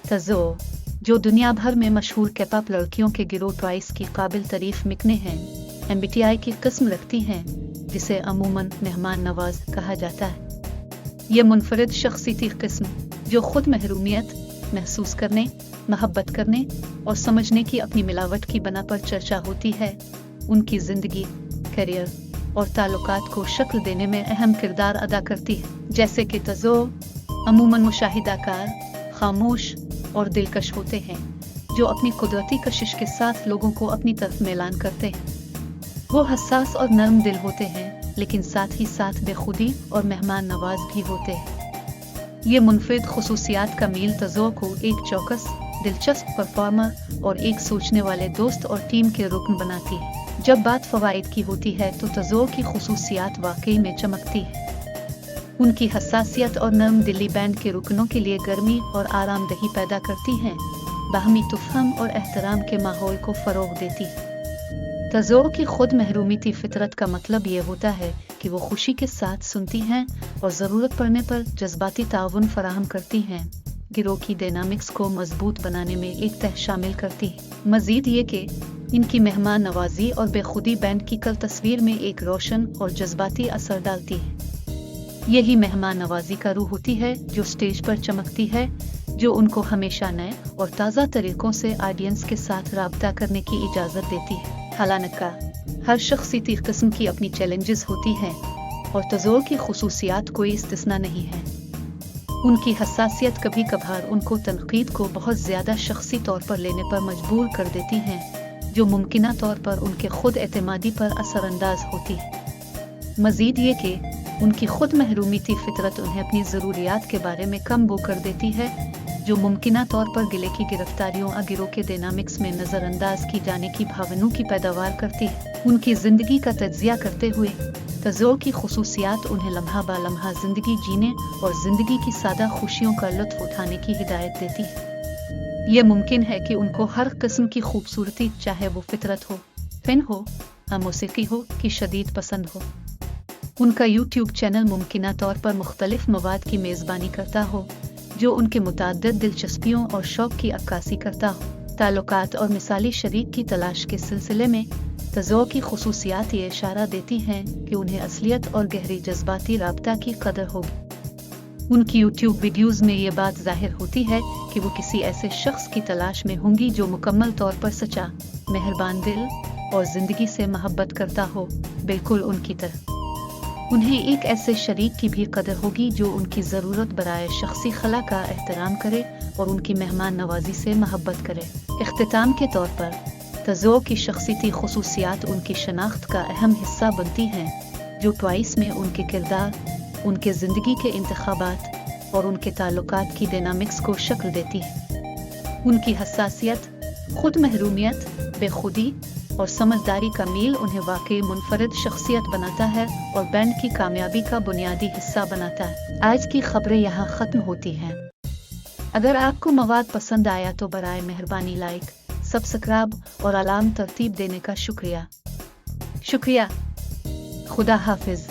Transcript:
तजो, जो दुनिया भर में मशहूर केपॉप लड़कियों के गिरोह ट्वाइस की काबिल तारीफ मिकने हैं, MBTI की किस्म रखती हैं, जिसे अमूमन मेहमान नवाज कहा जाता है। ये मुनफरिद शख्सियती किस्म जो खुद महरूमियत महसूस करने, मोहब्बत करने और समझने की अपनी मिलावट की बना पर चर्चा होती है, उनकी जिंदगी, करियर और ताल्लुकात को शक्ल देने में अहम किरदार अदा करती है। जैसे कि तजो अमूमन मुशाहिदाकार, खामोश और दिलकश होते हैं, जो अपनी कुदरती कशिश के साथ लोगों को अपनी तरफ मैलान करते हैं। वो हसास और नरम दिल होते हैं, लेकिन साथ ही साथ बेखुदी और मेहमान नवाज भी होते हैं। ये मुनफरिद खुसूसियात का मील तजो को एक चौकस, दिलचस्प परफॉर्मर और एक सोचने वाले दोस्त और टीम के रुकन बनाती है। जब बात फवाइद की होती है तो तजो की खुसूसियात वाकई में चमकती है। उनकी हसासियत और नरम दिली बैंड के रुकनों के लिए गर्मी और आरामदही पैदा करती हैं, बाहमी तुफहम और एहतराम के माहौल को फरोग देती है। तजो की खुद महरूमीती फितरत का मतलब ये होता है कि वो खुशी के साथ सुनती हैं और ज़रूरत पड़ने पर जज्बाती ताउन फराहम करती हैं। गिरोह की डायनामिक्स को मजबूत बनाने में एक तह शामिल करती है। मजीद ये कि इनकी मेहमान नवाजी और बेखुदी बैंड की कल तस्वीर में एक रोशन और जज्बाती असर डालती है। यही मेहमान नवाजी का रूह होती है जो स्टेज पर चमकती है, जो उनको हमेशा नए और ताज़ा तरीकों से ऑडियंस के साथ राब्ता करने की इजाज़त देती है। हालांकि हर शख्सियती किस्म की अपनी चैलेंजेस होती हैं और तजो की खुसूसियात कोई इस्तिस्ना नहीं है। उनकी हसासियत कभी कभार उनको तनकीद को बहुत ज़्यादा शख्सी तौर पर लेने पर मजबूर कर देती हैं, जो मुमकिना तौर पर उनके खुद एतमादी पर असरअंदाज होती है। मजीद ये कि उनकी खुद महरूमीती फितरत उन्हें अपनी ज़रूरियात के बारे में कम बो कर देती है, जो मुमकिना तौर पर गिले की गिरफ्तारियों और गिरोह के डायनामिक्स में नज़रअंदाज की जाने की भावनाओं की पैदावार करती है। उनकी ज़िंदगी का तज्जिया करते हुए तजो की खुसूसियात उन्हें लम्हा बा लम्हा ज़िंदगी जीने और ज़िंदगी की सादा खुशियों का लुत्फ़ उठाने की हिदायत देती है। ये मुमकिन है कि उनको हर किस्म की खूबसूरती, चाहे वो फितरत हो, फ़िन हो या मौसीकी हो, की शदीद पसंद हो। उनका यूट्यूब चैनल मुमकिना तौर पर मुख्तलिफ मवाद की मेज़बानी करता हो, जो उनके मुताद्दिद दिलचस्पियों और शौक की अक्कासी करता हो। ताल्लुकात और मिसाली शरीक की तलाश के सिलसिले में तजो की खुसूसियात ये इशारा देती हैं कि उन्हें असलियत और गहरी जज्बाती राब्ता की कदर होगी। उनकी यूट्यूब वीडियोज़ में ये बात जाहिर होती है कि वो किसी ऐसे शख्स की तलाश में होंगी जो मुकम्मल तौर पर सच्चा, मेहरबान दिल और ज़िंदगी से मोहब्बत करता हो, बिल्कुल उनकी तरह। उन्हें एक ऐसे शरीक की भी कदर होगी जो उनकी ज़रूरत बराए शख्सी खला का एहतराम करे और उनकी मेहमान नवाजी से मोहब्बत करे। इख्तिताम के तौर पर तजो की शख्सियती खुसूसियात उनकी शनाख्त का अहम हिस्सा बनती हैं, जो ट्वाइस में उनके किरदार, उनके ज़िंदगी के इंतखाबात और उनके ताल्लुकात की डायनामिक्स को शक्ल देती है। उनकी हसासियत, खुद महरूमियत, बेखुदी और समझदारी का मील उन्हें वाकई मुनफरिद शख्सियत बनाता है और बैंड की कामयाबी का बुनियादी हिस्सा बनाता है। आज की खबरें यहाँ ख़त्म होती हैं। अगर आपको मवाद पसंद आया तो बराए मेहरबानी लाइक, सब्सक्राइब और अलार्म तरतीब देने का शुक्रिया। खुदा हाफिज।